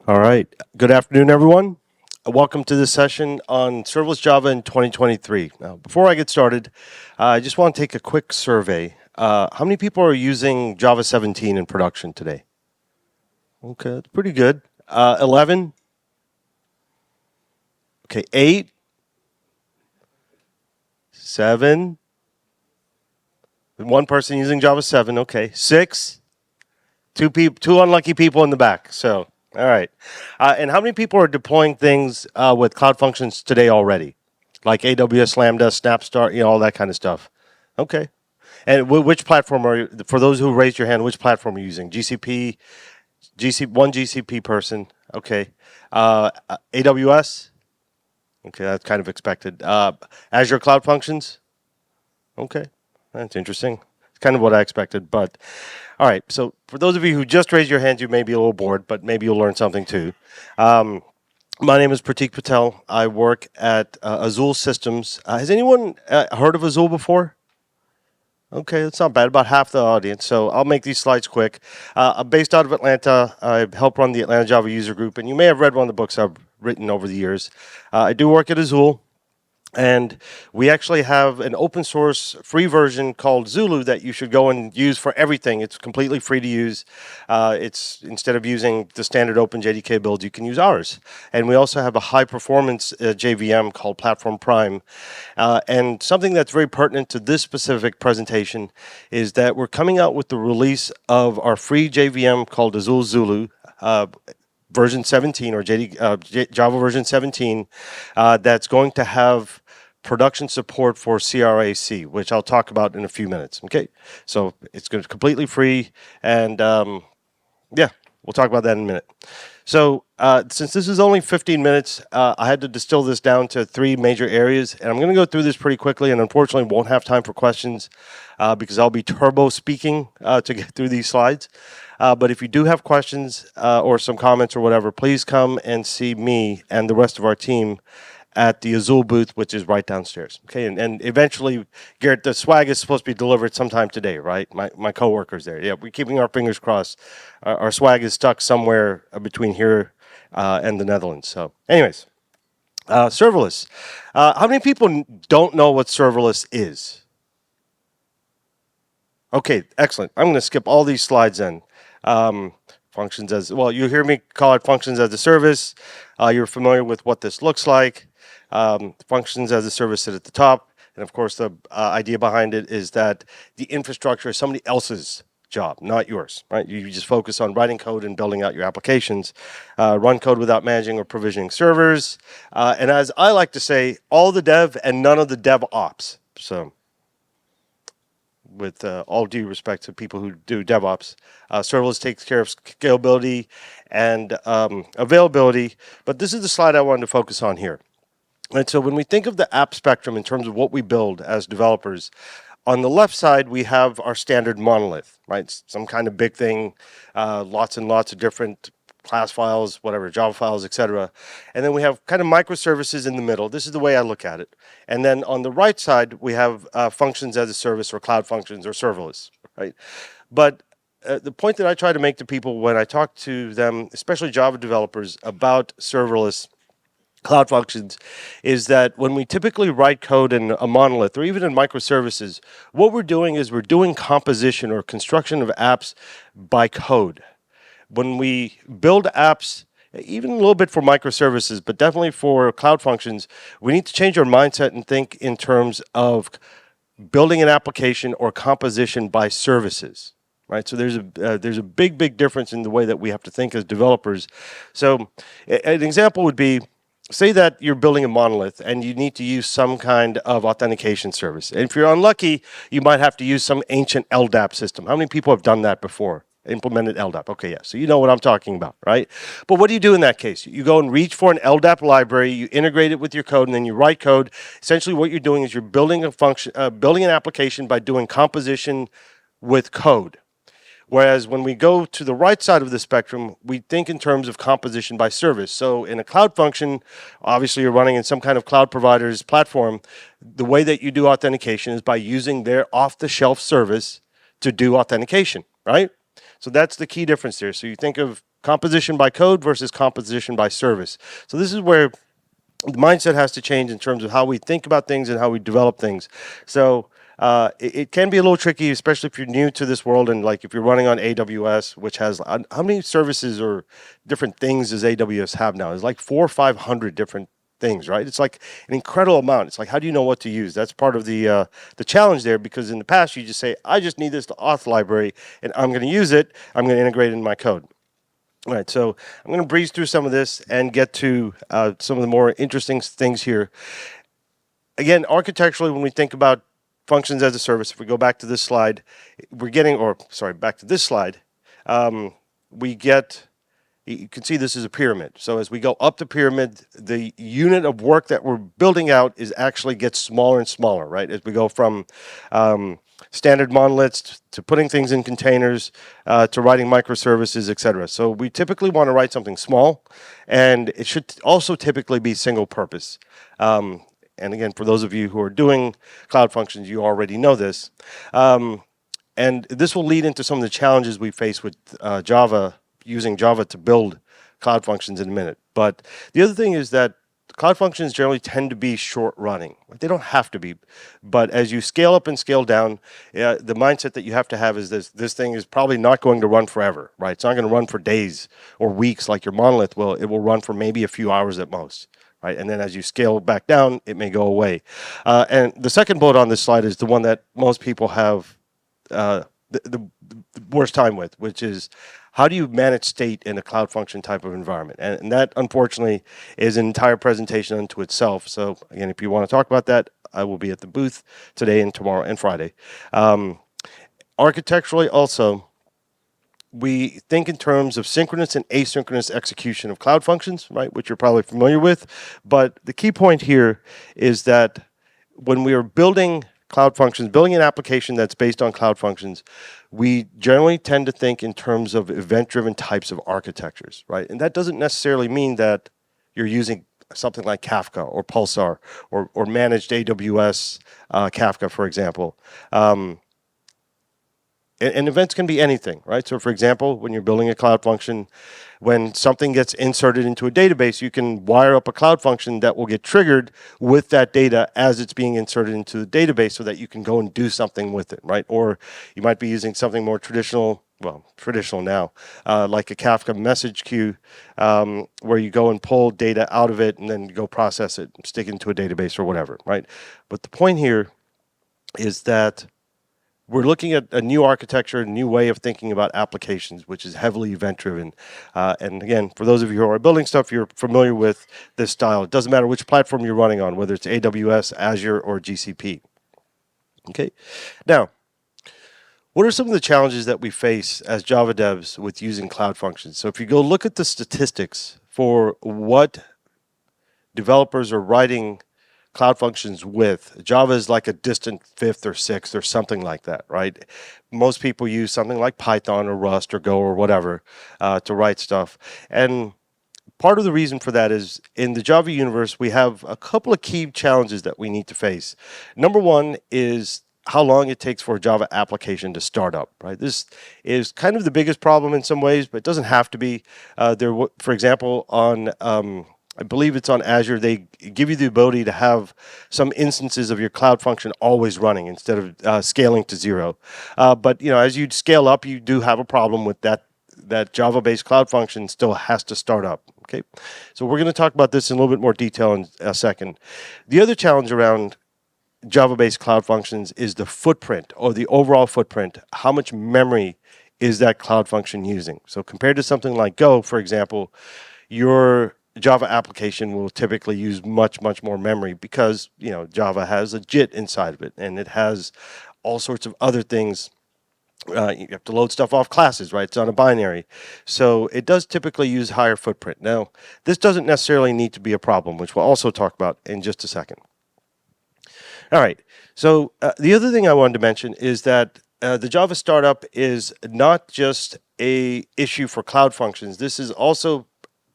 All right. Good afternoon, everyone. Welcome to this session on serverless Java in 2023. Now, before I get started, I just want to take a quick survey. How many people are using Java 17 in production today? Okay, that's pretty good. 11? Okay, 8? 7? One person using Java 7. Okay, 6? Two unlucky people in the back. So, all right. And how many people are deploying things with Cloud Functions today already, like AWS Lambda, SnapStart, all that kind of stuff? Okay. And which platform are you? For those who raised your hand, which platform are you using? GCP, one GCP person. Okay. AWS. Okay, that's kind of expected. Azure Cloud Functions. Okay, that's interesting. It's kind of what I expected, but all right. So for those of you who just raised your hands, you may be a little bored, but maybe you'll learn something too. My name is Pratik Patel. I work at Azure Systems. Has anyone heard of Azure before? Okay, that's not bad. About half the audience. So I'll make these slides quick. I'm based out of Atlanta. I help run the Atlanta Java user group, and you may have read one of the books I've written over the years. I do work at Azure. And we actually have an open source free version called Zulu that you should go and use for everything. It's completely free to use. It's instead of using the standard OpenJDK build, you can use ours. And we also have a high performance JVM called Platform Prime. And something that's very pertinent to this specific presentation is that we're coming out with the release of our free JVM called Azure Zulu. Version 17 or Java version 17 that's going to have production support for CRAC, which I'll talk about in a few minutes. Okay, so it's going to completely free, and yeah, we'll talk about that in a minute. So since this is only 15 minutes, I had to distill this down to 3 major areas, and I'm going to go through this pretty quickly, and unfortunately won't have time for questions because I'll be turbo speaking to get through these slides. But if you do have questions or some comments or whatever, please come and see me and the rest of our team at the Azure booth, which is right downstairs. Okay, and eventually, Garrett, the swag is supposed to be delivered sometime today, right? My coworker's there. Yeah, we're keeping our fingers crossed. Our swag is stuck somewhere between here and the Netherlands. So, anyways, serverless. How many people don't know what serverless is? Okay, excellent. I'm going to skip all these slides then. Functions as well. You hear me call it functions as a service. You're familiar with what this looks like. Functions as a service sit at the top, and of course, the idea behind it is that the infrastructure is somebody else's job, not yours. Right? You just focus on writing code and building out your applications. Run code without managing or provisioning servers, and as I like to say, all the dev and none of the dev ops. So, with all due respect to people who do DevOps, serverless takes care of scalability and availability. But this is the slide I wanted to focus on here. And so when we think of the app spectrum in terms of what we build as developers, on the left side, we have our standard monolith, right? Some kind of big thing, lots and lots of different class files, whatever, Java files, etc. And then we have kind of microservices in the middle. This is the way I look at it. And then on the right side, we have functions as a service or cloud functions or serverless, right? But the point that I try to make to people when I talk to them, especially Java developers, about serverless Cloud Functions is that when we typically write code in a monolith or even in microservices, what we're doing is we're doing composition or construction of apps by code. When we build apps, even a little bit for microservices, but definitely for Cloud Functions, we need to change our mindset and think in terms of building an application or composition by services. Right, so there's a big difference in the way that we have to think as developers. So an example would be, say that you're building a monolith and you need to use some kind of authentication service. And if you're unlucky, you might have to use some ancient LDAP system. How many people have done that before? Implemented LDAP. Okay, yeah. So you know what I'm talking about, right? But what do you do in that case? You go and reach for an LDAP library, you integrate it with your code, and then you write code. Essentially what you're doing is you're building a function, building an application by doing composition with code. Whereas when we go to the right side of the spectrum, we think in terms of composition by service. So in a cloud function, obviously you're running in some kind of cloud provider's platform. The way that you do authentication is by using their off-the-shelf service to do authentication, right? So that's the key difference there. So you think of composition by code versus composition by service. So this is where the mindset has to change in terms of how we think about things and how we develop things. So it can be a little tricky, especially if you're new to this world and like if you're running on AWS, which has how many services or different things does AWS have now? It's like 400 or 500 different things, right? It's like an incredible amount. It's like, how do you know what to use? That's part of the challenge there, because in the past you just say, I just need this auth library and I'm going to use it. I'm going to integrate it in my code. All right, so I'm going to breeze through some of this and get to some of the more interesting things here. Again, architecturally, when we think about functions as a service, if we go back to this slide, back to this slide, we get, you can see this is a pyramid. So as we go up the pyramid, the unit of work that we're building out is actually gets smaller and smaller, right? As we go from standard monoliths to putting things in containers to writing microservices, etc. So we typically want to write something small, and it should also typically be single purpose. And again, for those of you who are doing cloud functions, you already know this. And this will lead into some of the challenges we face with Java, using Java to build cloud functions in a minute. But the other thing is that cloud functions generally tend to be short running. They don't have to be, but as you scale up and scale down, the mindset that you have to have is this thing is probably not going to run forever, right? It's not going to run for days or weeks like your monolith will. It will run for maybe a few hours at most, right? And then as you scale back down, it may go away. And the second bullet on this slide is the one that most people have the worst time with, which is how do you manage state in a cloud function type of environment? And that, unfortunately, is an entire presentation unto itself. So, again, if you want to talk about that, I will be at the booth today and tomorrow and Friday. Architecturally, also, we think in terms of synchronous and asynchronous execution of cloud functions, right, which you're probably familiar with. But the key point here is that when we are building cloud functions, building an application that's based on cloud functions, we generally tend to think in terms of event-driven types of architectures, right? And that doesn't necessarily mean that you're using something like Kafka or Pulsar or managed AWS Kafka, for example. And events can be anything, right? So, for example, when you're building a cloud function, when something gets inserted into a database, you can wire up a cloud function that will get triggered with that data as it's being inserted into the database so that you can go and do something with it, right? Or you might be using something more traditional, well, traditional now, like a Kafka message queue, where you go and pull data out of it and then go process it, stick it into a database or whatever, right? But the point here is that we're looking at a new architecture, a new way of thinking about applications, which is heavily event-driven. And again, for those of you who are building stuff, you're familiar with this style. It doesn't matter which platform you're running on, whether it's AWS, Azure, or GCP. Okay. Now, what are some of the challenges that we face as Java devs with using cloud functions? So if you go look at the statistics for what developers are writing cloud functions with, Java is like a distant fifth or sixth or something like that, right? Most people use something like Python or Rust or Go or whatever to write stuff. And part of the reason for that is in the Java universe, we have a couple of key challenges that we need to face. Number one is how long it takes for a Java application to start up, right? This is kind of the biggest problem in some ways, but it doesn't have to be. For example, on I believe it's on Azure, they give you the ability to have some instances of your cloud function always running instead of scaling to zero. But as you scale up, you do have a problem with that Java-based cloud function still has to start up. Okay, so we're going to talk about this in a little bit more detail in a second. The other challenge around Java-based cloud functions is the footprint or the overall footprint. How much memory is that cloud function using? So compared to something like Go, for example, your Java application will typically use much, much more memory because, Java has a JIT inside of it and it has all sorts of other things. You have to load stuff off classes, right? It's on a binary. So it does typically use higher footprint. Now, this doesn't necessarily need to be a problem, which we'll also talk about in just a second. All right. So the other thing I wanted to mention is that the Java startup is not just a issue for cloud functions. This is also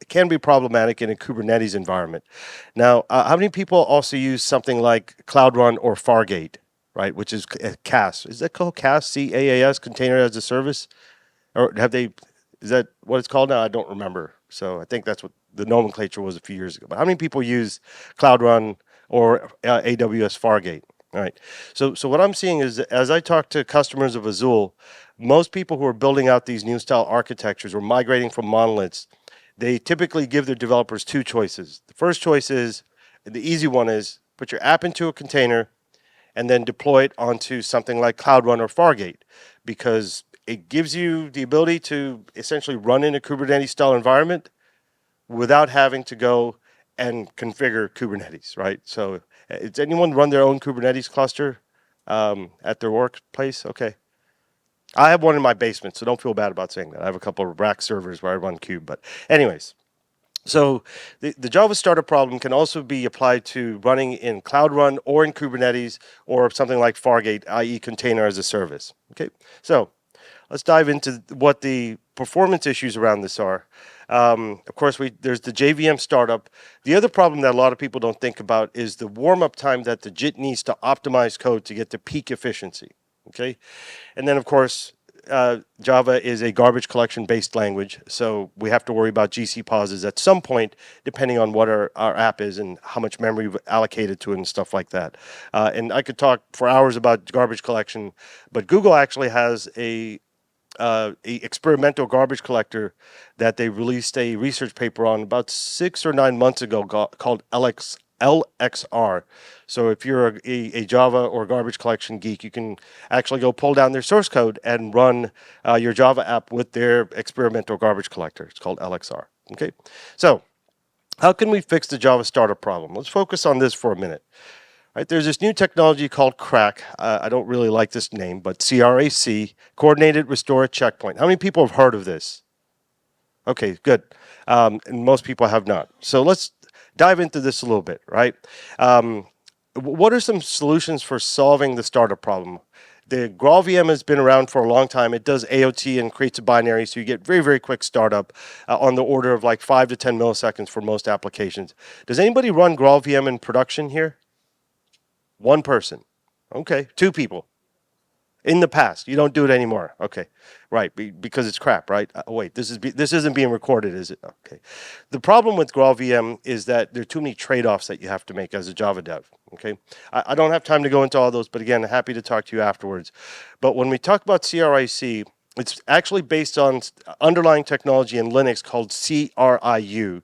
can be problematic in a Kubernetes environment. Now, how many people also use something like Cloud Run or Fargate, right? Which is CAS. Is that called CAS? CAAS, Container as a Service? or have they? Is that what it's called now? I don't remember. So I think that's what the nomenclature was a few years ago. But how many people use Cloud Run or AWS Fargate? All right. So what I'm seeing is that as I talk to customers of Azure, most people who are building out these new style architectures or migrating from monoliths, they typically give their developers two choices. The first choice is the easy one is put your app into a container and then deploy it onto something like Cloud Run or Fargate, because it gives you the ability to essentially run in a Kubernetes style environment without having to go and configure Kubernetes, right? So, does anyone run their own Kubernetes cluster at their workplace? Okay. I have one in my basement, so don't feel bad about saying that. I have a couple of rack servers where I run Kube. But, anyways, so the Java startup problem can also be applied to running in Cloud Run or in Kubernetes or something like Fargate, i.e. container as a service. Okay, so let's dive into what the performance issues around this are. Of course, there's the JVM startup. The other problem that a lot of people don't think about is the warm-up time that the JIT needs to optimize code to get to peak efficiency. Okay, and then of course Java is a garbage collection based language, so we have to worry about GC pauses at some point, depending on what our app is and how much memory we've allocated to it and stuff like that. And I could talk for hours about garbage collection, but Google actually has a experimental garbage collector that they released a research paper on about 6 or 9 months ago called LXR. So if you're a Java or garbage collection geek, you can actually go pull down their source code and run your Java app with their experimental garbage collector. It's called LXR. Okay, so how can we fix the Java startup problem? Let's focus on this for a minute. Right, there's this new technology called CRAC. I don't really like this name, but CRAC, Coordinated Restore Checkpoint. How many people have heard of this? Okay, good. And most people have not. So let's dive into this a little bit, right? What are some solutions for solving the startup problem? The GraalVM has been around for a long time. It does AOT and creates a binary, so you get very, very quick startup on the order of like 5 to 10 milliseconds for most applications. Does anybody run GraalVM in production here? One person. Okay. Two people. In the past. You don't do it anymore. Okay. Right. Because it's crap, right? Wait, this isn't being recorded, is it? Okay. The problem with GraalVM is that there are too many trade-offs that you have to make as a Java dev. Okay. I don't have time to go into all those, but again, happy to talk to you afterwards. But when we talk about CRIC, it's actually based on underlying technology in Linux called CRIU,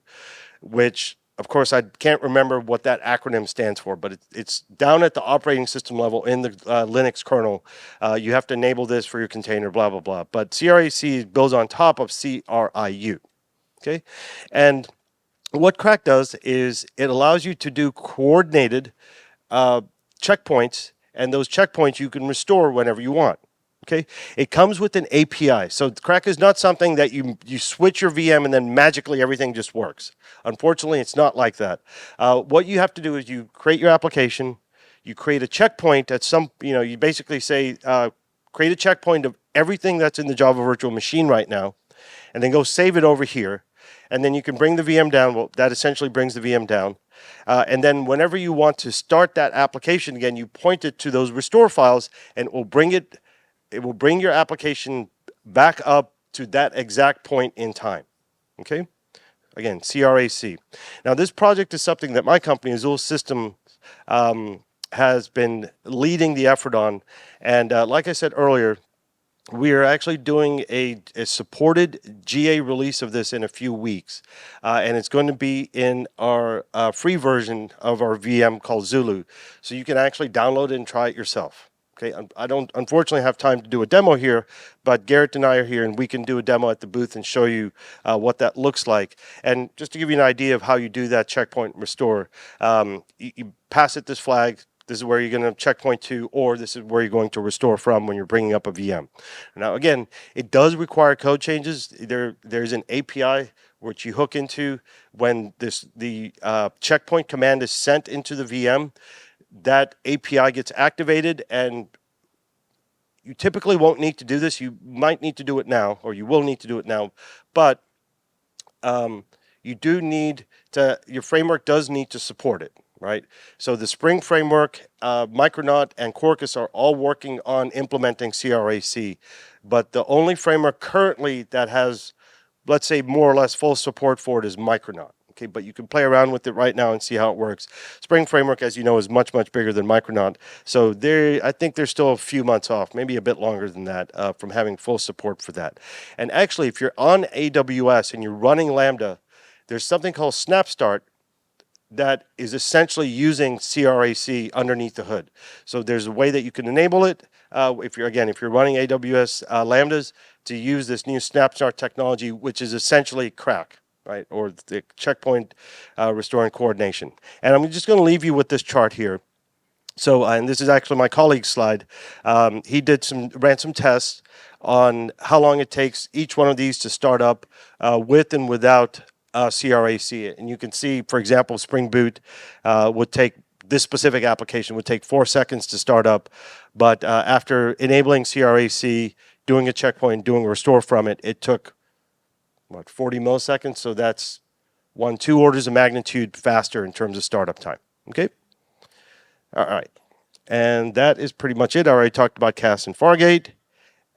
which of course, I can't remember what that acronym stands for, but it's down at the operating system level in the Linux kernel. You have to enable this for your container, blah, blah, blah. But CRAC builds on top of CRIU. Okay? And what CRAC does is it allows you to do coordinated checkpoints, and those checkpoints you can restore whenever you want. Okay, it comes with an API. So CRAC is not something that you switch your VM and then magically everything just works. Unfortunately, it's not like that. What you have to do is you create your application, you create a checkpoint at some, you basically say, create a checkpoint of everything that's in the Java virtual machine right now, and then go save it over here. And then you can bring the VM down. Well, that essentially brings the VM down. And then whenever you want to start that application again, you point it to those restore files and it will bring your application back up to that exact point in time. Okay? Again, CRAC. Now, this project is something that my company, Azure System, has been leading the effort on. And like I said earlier, we are actually doing a supported GA release of this in a few weeks. And it's going to be in our free version of our VM called Zulu. So you can actually download it and try it yourself. Okay, I don't unfortunately have time to do a demo here, but Garrett and I are here and we can do a demo at the booth and show you what that looks like. And just to give you an idea of how you do that checkpoint restore, you pass it this flag. This is where you're going to checkpoint to, or this is where you're going to restore from when you're bringing up a VM. Now, again, it does require code changes. There's an API which you hook into when the checkpoint command is sent into the VM. That API gets activated, and you typically won't need to do this. You might need to do it now, or you will need to do it now, but you do need to, your framework does need to support it. right? So the Spring Framework, Micronaut, and Quarkus are all working on implementing CRAC, but the only framework currently that has, let's say, more or less full support for it is Micronaut. Okay, but you can play around with it right now and see how it works. Spring Framework, as you know, is much, much bigger than Micronaut. So I think they're still a few months off, maybe a bit longer than that, from having full support for that. And actually, if you're on AWS and you're running Lambda, there's something called SnapStart that is essentially using CRAC underneath the hood. So there's a way that you can enable it if you're running AWS Lambdas to use this new Snapstart technology, which is essentially CRAC, right, or the checkpoint restoring coordination. And I'm just going to leave you with this chart here. So, and this is actually my colleague's slide. He ran some tests on how long it takes each one of these to start up with and without CRAC. And you can see, for example, Spring Boot would take this specific application would take 4 seconds to start up, but after enabling CRAC, doing a checkpoint, doing a restore from it, it took 40 milliseconds. So that's 2 orders of magnitude faster in terms of startup time. Okay. All right. And that is pretty much it. I already talked about CAS and Fargate.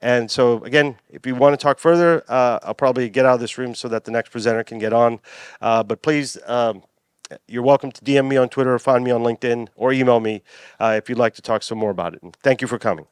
And so, again, if you want to talk further, I'll probably get out of this room so that the next presenter can get on. But please, you're welcome to DM me on Twitter or find me on LinkedIn or email me if you'd like to talk some more about it. And thank you for coming.